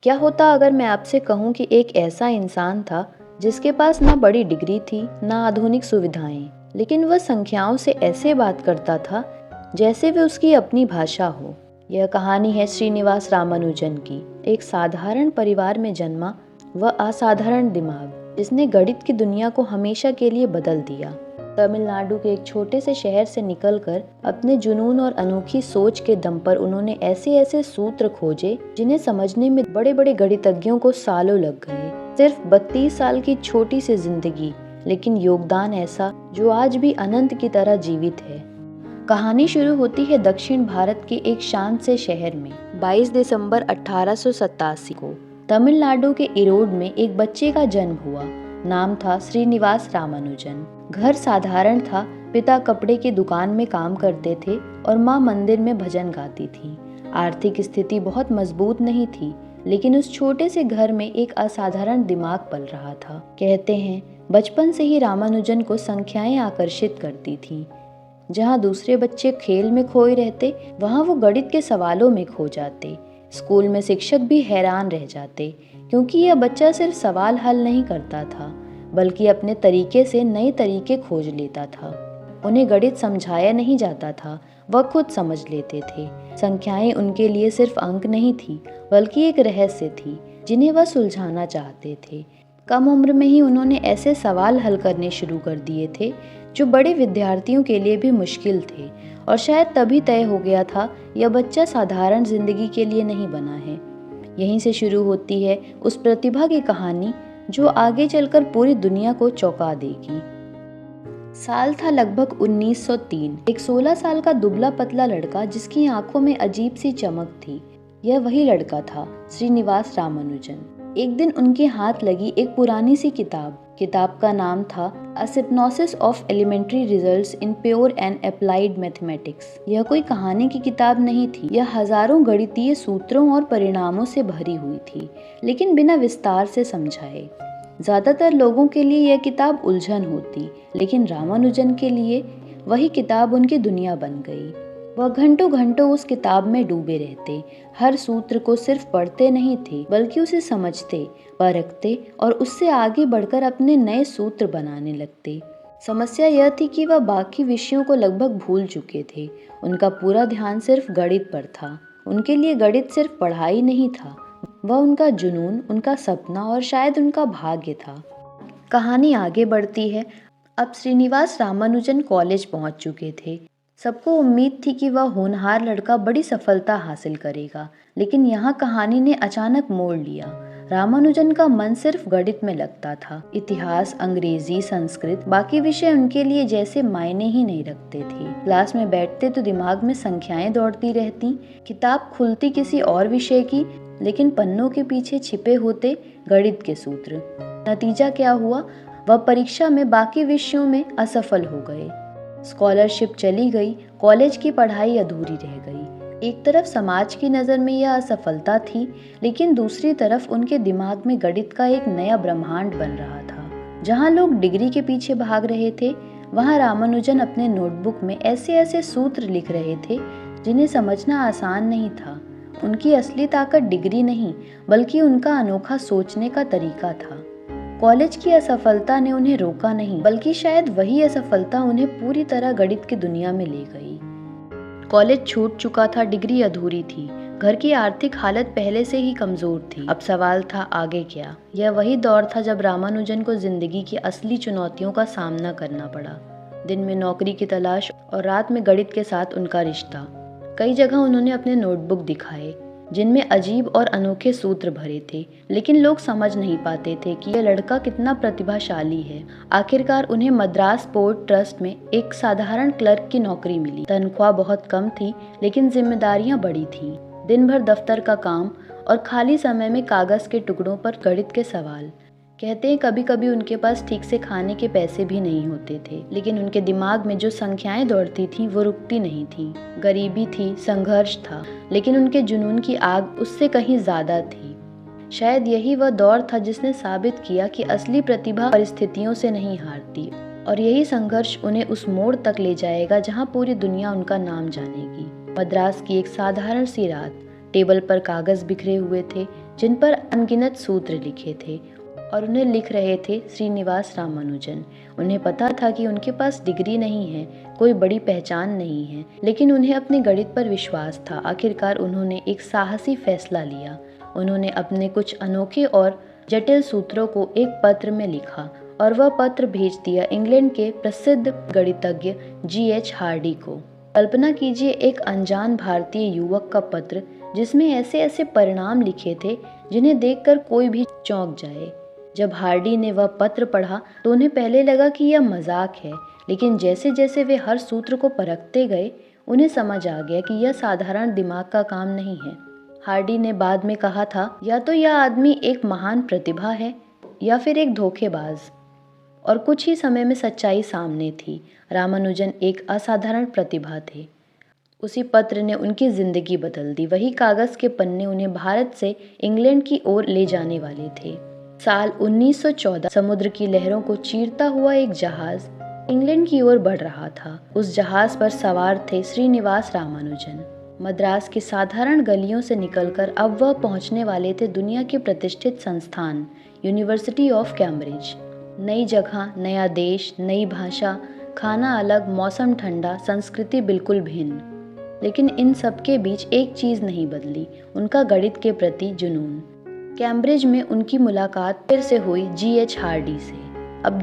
क्या होता अगर मैं आपसे कहूँ कि एक ऐसा इंसान था जिसके पास ना बड़ी डिग्री थी ना आधुनिक सुविधाएं, लेकिन वह संख्याओं से ऐसे बात करता था जैसे वे उसकी अपनी भाषा हो। यह कहानी है श्रीनिवास रामानुजन की। एक साधारण परिवार में जन्मा वह असाधारण दिमाग, जिसने गणित की दुनिया को हमेशा के लिए बदल दिया। तमिलनाडु के एक छोटे से शहर से निकलकर अपने जुनून और अनोखी सोच के दम पर उन्होंने ऐसे ऐसे सूत्र खोजे जिन्हें समझने में बड़े बड़े गणितज्ञों को सालों लग गए। सिर्फ 32 साल की छोटी सी जिंदगी, लेकिन योगदान ऐसा जो आज भी अनंत की तरह जीवित है। कहानी शुरू होती है दक्षिण भारत के एक शांत से शहर में। 22 दिसंबर 1887 को तमिलनाडु के इरोड में एक बच्चे का जन्म हुआ। नाम था श्रीनिवास रामानुजन। घर साधारण था। पिता कपड़े की दुकान में काम करते थे और माँ मंदिर में भजन गाती थी। आर्थिक स्थिति बहुत मजबूत नहीं थी, लेकिन उस छोटे से घर में एक असाधारण दिमाग पल रहा था। कहते हैं बचपन से ही रामानुजन को संख्याएं आकर्षित करती थीं। जहाँ दूसरे बच्चे खेल में खोए रहते, वहाँ वो गणित के सवालों में खो जाते। स्कूल में शिक्षक भी हैरान रह जाते, क्योंकि यह बच्चा सिर्फ सवाल हल नहीं करता था, बल्कि अपने तरीके से नए तरीके खोज लेता था। उन्हें गणित समझाया नहीं जाता था, वह खुद समझ लेते थे। संख्याएं उनके लिए सिर्फ अंक नहीं थी, बल्कि एक रहस्य थी जिन्हें वह सुलझाना चाहते थे। कम उम्र में ही उन्होंने ऐसे सवाल हल करने शुरू कर दिए थे जो बड़े विद्यार्थियों के लिए भी मुश्किल थे, और शायद तभी तय हो गया था यह बच्चा साधारण जिंदगी के लिए नहीं बना है। यहीं से शुरू होती है उस प्रतिभा की कहानी जो आगे चलकर पूरी दुनिया को चौंका देगी। साल था लगभग 1903। एक 16 साल का दुबला पतला लड़का जिसकी आंखों में अजीब सी चमक थी, यह वही लड़का था, श्रीनिवास रामानुजन। एक दिन उनके हाथ लगी एक पुरानी सी किताब का नाम था a synopsis of elementary results in pure and applied mathematics. यह कोई कहानी की किताब नहीं थी, यह हजारों गणितीय सूत्रों और परिणामों से भरी हुई थी, लेकिन बिना विस्तार से समझाए। ज्यादातर लोगों के लिए यह किताब उलझन होती, लेकिन रामानुजन के लिए वही किताब उनकी दुनिया बन गई। वह घंटों घंटों उस किताब में डूबे रहते, हर सूत्र को सिर्फ पढ़ते नहीं थे, बल्कि उसे समझते, परखते और उससे आगे बढ़कर अपने नए सूत्र बनाने लगते। समस्या यह थी कि वह बाकी विषयों को लगभग भूल चुके थे। उनका पूरा ध्यान सिर्फ गणित पर था। उनके लिए गणित सिर्फ पढ़ाई नहीं था, वह उनका जुनून, उनका सपना और शायद उनका भाग्य था। कहानी आगे बढ़ती है। अब श्रीनिवास रामानुजन कॉलेज पहुंच चुके थे। सबको उम्मीद थी कि वह होनहार लड़का बड़ी सफलता हासिल करेगा, लेकिन यहाँ कहानी ने अचानक मोड़ लिया। रामानुजन का मन सिर्फ गणित में लगता था। इतिहास, अंग्रेजी, संस्कृत, बाकी विषय उनके लिए जैसे मायने ही नहीं रखते थे। क्लास में बैठते तो दिमाग में संख्याएं दौड़ती रहती, किताब खुलती किसी और विषय की, लेकिन पन्नों के पीछे छिपे होते गणित के सूत्र। नतीजा क्या हुआ? वह परीक्षा में बाकी विषयों में असफल हो गए। स्कॉलरशिप चली गई, कॉलेज की पढ़ाई अधूरी रह गई। एक तरफ समाज की नज़र में यह असफलता थी, लेकिन दूसरी तरफ उनके दिमाग में गणित का एक नया ब्रह्मांड बन रहा था। जहाँ लोग डिग्री के पीछे भाग रहे थे, वहाँ रामानुजन अपने नोटबुक में ऐसे ऐसे सूत्र लिख रहे थे जिन्हें समझना आसान नहीं था। उनकी असली ताकत डिग्री नहीं, बल्कि उनका अनोखा सोचने का तरीका था। कॉलेज की असफलता ने उन्हें रोका नहीं, बल्कि शायद वही असफलता उन्हें पूरी तरह गणित की दुनिया में ले गई। कॉलेज छूट चुका था, डिग्री अधूरी थी, घर की आर्थिक हालत पहले से ही कमजोर थी। अब सवाल था आगे क्या। यह वही दौर था जब रामानुजन को जिंदगी की असली चुनौतियों का सामना करना पड़ा। दिन में नौकरी की तलाश और रात में गणित के साथ उनका रिश्ता। कई जगह उन्होंने अपने नोटबुक दिखाए जिनमें अजीब और अनोखे सूत्र भरे थे, लेकिन लोग समझ नहीं पाते थे कि यह लड़का कितना प्रतिभाशाली है। आखिरकार उन्हें मद्रास पोर्ट ट्रस्ट में एक साधारण क्लर्क की नौकरी मिली। तनख्वाह बहुत कम थी, लेकिन जिम्मेदारियां बड़ी थीं। दिन भर दफ्तर का काम और खाली समय में कागज के टुकड़ों पर गणित के सवाल। कहते हैं कभी कभी उनके पास ठीक से खाने के पैसे भी नहीं होते थे, लेकिन उनके दिमाग में जो संख्याएं दौड़ती थीं वो रुकती नहीं थीं। गरीबी थी, संघर्ष था, लेकिन उनके जुनून की आग उससे कहीं ज्यादा थी। शायद यही वह दौर था जिसने साबित किया कि असली प्रतिभा परिस्थितियों से नहीं हारती, और यही संघर्ष उन्हें उस मोड़ तक ले जाएगा जहां पूरी दुनिया उनका नाम जानेगी। मद्रास की एक साधारण सी रात। टेबल पर कागज बिखरे हुए थे, जिन पर अनगिनत सूत्र लिखे थे और उन्हें लिख रहे थे श्रीनिवास रामानुजन। उन्हें पता था कि उनके पास डिग्री नहीं है, कोई बड़ी पहचान नहीं है, लेकिन उन्हें अपने गणित पर विश्वास था। आखिरकार उन्होंने एक साहसी फैसला लिया। उन्होंने अपने कुछ अनोखे और जटिल सूत्रों को एक पत्र में लिखा और वह पत्र भेज दिया इंग्लैंड के प्रसिद्ध गणितज्ञ G.H. हार्डी को। कल्पना कीजिए, एक अनजान भारतीय युवक का पत्र जिसमें ऐसे ऐसे परिणाम लिखे थे जिन्हें देखकर कोई भी चौंक जाए। जब हार्डी ने वह पत्र पढ़ा तो उन्हें पहले लगा कि यह मजाक है, लेकिन जैसे जैसे वे हर सूत्र को परखते गए उन्हें समझ आ गया कि यह साधारण दिमाग का काम नहीं है। हार्डी ने बाद में कहा था, या तो यह आदमी एक महान प्रतिभा है या फिर एक धोखेबाज। और कुछ ही समय में सच्चाई सामने थी। रामानुजन एक असाधारण प्रतिभा थे। उसी पत्र ने उनकी जिंदगी बदल दी। वही कागज के पन्ने उन्हें भारत से इंग्लैंड की ओर ले जाने वाले थे। साल 1914 समुद्र की लहरों को चीरता हुआ एक जहाज इंग्लैंड की ओर बढ़ रहा था। उस जहाज पर सवार थे श्रीनिवास रामानुजन। मद्रास की साधारण गलियों से निकलकर अब वह पहुंचने वाले थे दुनिया के प्रतिष्ठित संस्थान यूनिवर्सिटी ऑफ कैम्ब्रिज। नई जगह, नया देश, नई भाषा, खाना अलग, मौसम ठंडा, संस्कृति बिल्कुल भिन्न। लेकिन इन सब के बीच एक चीज़ नहीं बदली, उनका गणित के प्रति जुनून। कैम्ब्रिज में उनकी मुलाकात फिर से हुई G.H. हार्डी से। अब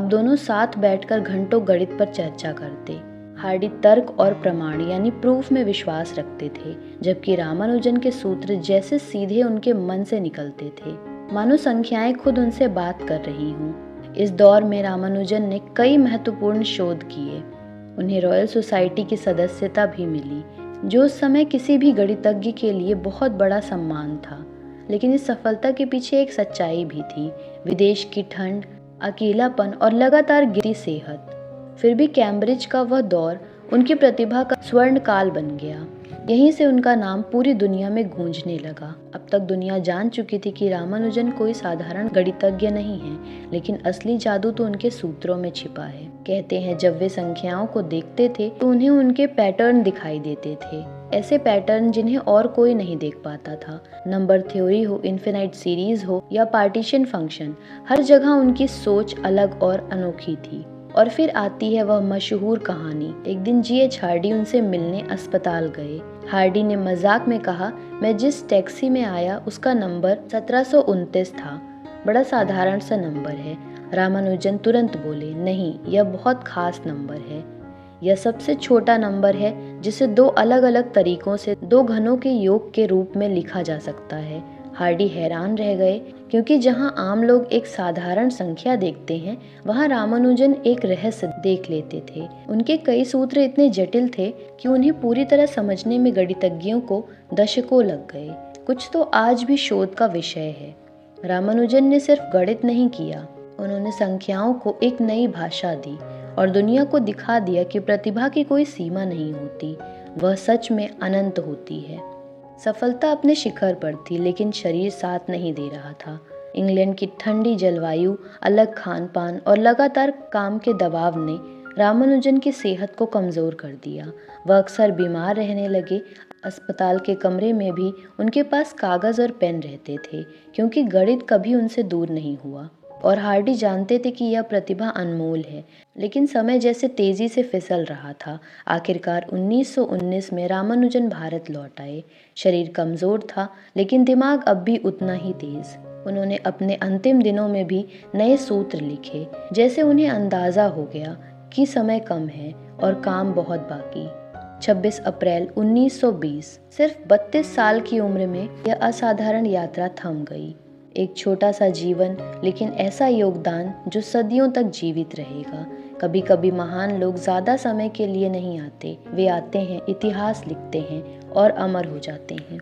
दोनों साथ बैठकर घंटों गणित पर चर्चा करते। हार्डी तर्क और प्रमाण यानी प्रूफ में विश्वास रखते थे, जबकि रामानुजन के सूत्र जैसे सीधे उनके मन से निकलते थे, मानो संख्याएं खुद उनसे बात कर रही हों। इस दौर में रामानुजन ने कई महत्वपूर्ण शोध किए। उन्हें रॉयल सोसाइटी की सदस्यता भी मिली, जो उस समय किसी भी गणितज्ञ के लिए बहुत बड़ा सम्मान था। लेकिन इस सफलता के पीछे एक सच्चाई भी थी, विदेश की ठंड, अकेलापन और लगातार गिरती सेहत। फिर भी कैम्ब्रिज का वह दौर उनकी प्रतिभा का स्वर्ण काल बन गया। यहीं से उनका नाम पूरी दुनिया में गूंजने लगा। अब तक दुनिया जान चुकी थी कि रामानुजन कोई साधारण गणितज्ञ नहीं है, लेकिन असली जादू तो उनके सूत्रों में छिपा है। कहते हैं जब वे संख्याओं को देखते थे तो उन्हें उनके पैटर्न दिखाई देते थे, ऐसे पैटर्न जिन्हें और कोई नहीं देख पाता था। नंबर थ्योरी हो, इन्फिनाइट सीरीज हो या पार्टीशन फंक्शन, हर जगह उनकी सोच अलग और अनोखी थी। और फिर आती है वह मशहूर कहानी। एक दिन G.H. हार्डी उनसे मिलने अस्पताल गए। हार्डी ने मजाक में कहा, मैं जिस टैक्सी में आया उसका नंबर 1729 था। बड़ा साधारण सा नंबर है। रामानुजन तुरंत बोले, नहीं, यह बहुत खास नंबर है। यह सबसे छोटा नंबर है जिसे दो अलग अलग तरीकों से दो घनों के योग के रूप में लिखा जा सकता है। हार्डी हैरान रह गए, क्योंकि जहां आम लोग एक साधारण संख्या देखते हैं, वहां रामानुजन एक रहस्य देख लेते थे। उनके कई सूत्र इतने जटिल थे कि उन्हें पूरी तरह समझने में गणितज्ञों को दशकों लग गए। कुछ तो आज भी शोध का विषय है। रामानुजन ने सिर्फ गणित नहीं किया, उन्होंने संख्याओं को एक नई भाषा दी और दुनिया को दिखा दिया कि प्रतिभा की कोई सीमा नहीं होती, वह सच में अनंत होती है। सफलता अपने शिखर पर थी, लेकिन शरीर साथ नहीं दे रहा था। इंग्लैंड की ठंडी जलवायु, अलग खान पान और लगातार काम के दबाव ने रामानुजन की सेहत को कमज़ोर कर दिया। वह अक्सर बीमार रहने लगे। अस्पताल के कमरे में भी उनके पास कागज़ और पेन रहते थे, क्योंकि गणित कभी उनसे दूर नहीं हुआ। और हार्डी जानते थे कि यह प्रतिभा अनमोल है, लेकिन समय जैसे तेजी से फिसल रहा था। आखिरकार 1919 में रामानुजन भारत लौट आए। शरीर कमज़ोर था, लेकिन दिमाग अब भी उतना ही तेज। उन्होंने अपने अंतिम दिनों में भी नए सूत्र लिखे, जैसे उन्हें अंदाज़ा हो गया कि समय कम है और काम बहुत बाकी। 26 अप्रैल 1920, सिर्फ 32 साल की उम्र में यह असाधारण यात्रा थम गई। एक छोटा सा जीवन, लेकिन ऐसा योगदान जो सदियों तक जीवित रहेगा। कभी कभी महान लोग ज़्यादा समय के लिए नहीं आते, वे आते हैं, इतिहास लिखते हैं और अमर हो जाते हैं।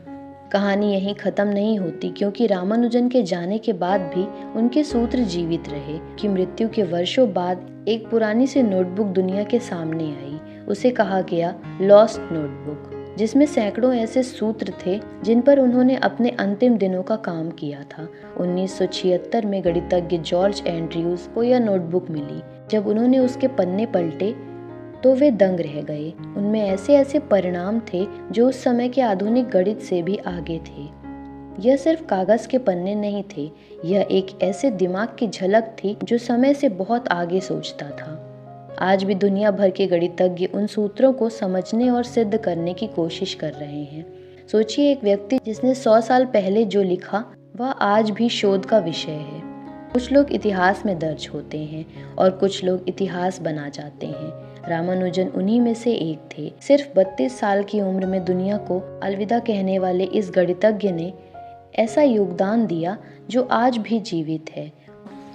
कहानी यहीं ख़त्म नहीं होती, क्योंकि रामानुजन के जाने के बाद भी उनके सूत्र जीवित रहे। कि मृत्यु के वर्षों बाद एक पुरानी सी नोटबुक दुनिया के सामने आई। उसे कहा गया लॉस्ट नोटबुक, जिसमें सैकड़ों ऐसे सूत्र थे जिन पर उन्होंने अपने अंतिम दिनों का काम किया था। 1976 में गणितज्ञ जॉर्ज एंड्रयूज को यह नोटबुक मिली। जब उन्होंने उसके पन्ने पलटे तो वे दंग रह गए। उनमें ऐसे ऐसे परिणाम थे जो उस समय के आधुनिक गणित से भी आगे थे। यह सिर्फ कागज के पन्ने नहीं थे, यह एक ऐसे दिमाग की झलक थी जो समय से बहुत आगे सोचता था। आज भी दुनिया भर के गणितज्ञ उन सूत्रों को समझने और सिद्ध करने की कोशिश कर रहे हैं। सोचिए, एक व्यक्ति जिसने 100 साल पहले जो लिखा वह आज भी शोध का विषय है। कुछ लोग इतिहास में दर्ज होते हैं और कुछ लोग इतिहास बना जाते हैं। रामानुजन उन्हीं में से एक थे। सिर्फ 32 साल की उम्र में दुनिया को अलविदा कहने वाले इस गणितज्ञ ने ऐसा योगदान दिया जो आज भी जीवित है।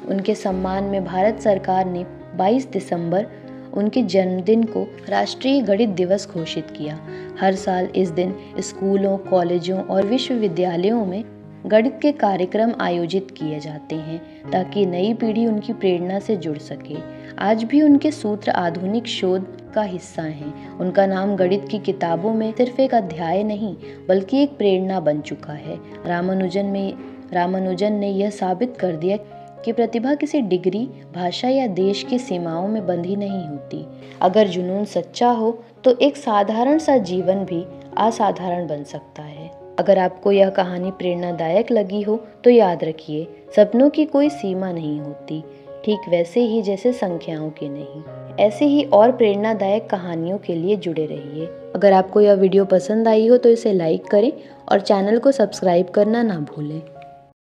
उनके सम्मान में भारत सरकार ने 22 दिसंबर उनके जन्मदिन को राष्ट्रीय गणित दिवस घोषित किया। हर साल इस दिन स्कूलों, कॉलेजों और विश्वविद्यालयों में गणित के कार्यक्रम आयोजित किए जाते हैं ताकि नई पीढ़ी उनकी प्रेरणा से जुड़ सके। आज भी उनके सूत्र आधुनिक शोध का हिस्सा हैं। उनका नाम गणित की किताबों में सिर्फ एक अध्याय नहीं बल्कि एक प्रेरणा बन चुका है। रामानुजन ने यह साबित कर दिया कि प्रतिभा किसी डिग्री, भाषा या देश की सीमाओं में बंधी नहीं होती। अगर जुनून सच्चा हो तो एक साधारण सा जीवन भी असाधारण बन सकता है। अगर आपको यह कहानी प्रेरणादायक लगी हो तो याद रखिए, सपनों की कोई सीमा नहीं होती, ठीक वैसे ही जैसे संख्याओं की नहीं। ऐसे ही और प्रेरणादायक कहानियों के लिए जुड़े रहिए। अगर आपको यह वीडियो पसंद आई हो तो इसे लाइक करें और चैनल को सब्सक्राइब करना ना भूलें।